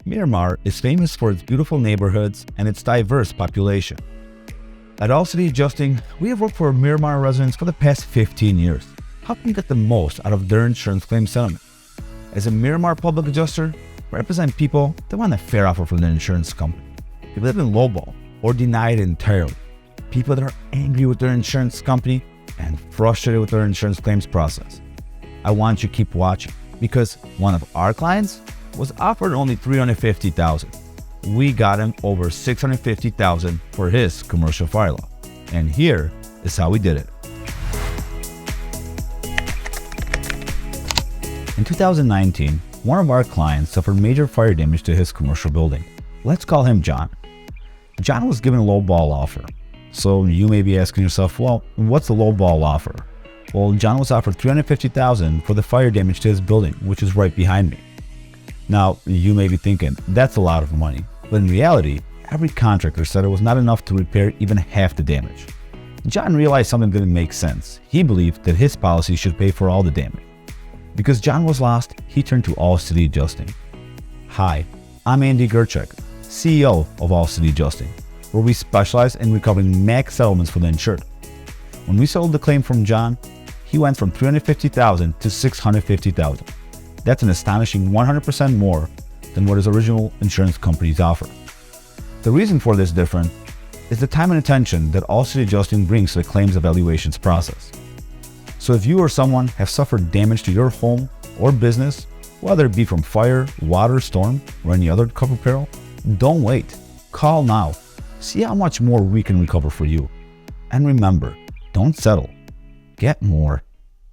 Miramar is famous for its beautiful neighborhoods and its diverse population. At All City Adjusting, we have worked for Miramar residents for the past 15 years, helping get the most out of their insurance claim settlement. As a Miramar public adjuster, we represent people that want a fair offer from their insurance company. People that have been lowball or denied entirely. People that are angry with their insurance company and frustrated with their insurance claims process. I want you to keep watching because one of our clients was offered only $350,000. We got him over $650,000 for his commercial fire law. And here is how we did it. In 2019, one of our clients suffered major fire damage to his commercial building. Let's call him John. John was given a low ball offer. So you may be asking yourself, well, what's the low ball offer? Well, John was offered $350,000 for the fire damage to his building, which is right behind me. Now, you may be thinking, that's a lot of money. But in reality, every contractor said it was not enough to repair even half the damage. John realized something didn't make sense. He believed that his policy should pay for all the damage. Because John was lost, he turned to All City Adjusting. Hi, I'm Andy Gerchek, CEO of All City Adjusting, where we specialize in recovering max settlements for the insured. When we settled the claim from John, he went from $350,000 to $650,000. That's an astonishing 100% more than what his original insurance companies offer. The reason for this difference is the time and attention that All City Adjusting brings to the claims evaluations process. So if you or someone have suffered damage to your home or business, whether it be from fire, water, storm, or any other covered peril, don't wait. Call now. See how much more we can recover for you. And remember, don't settle. Get more.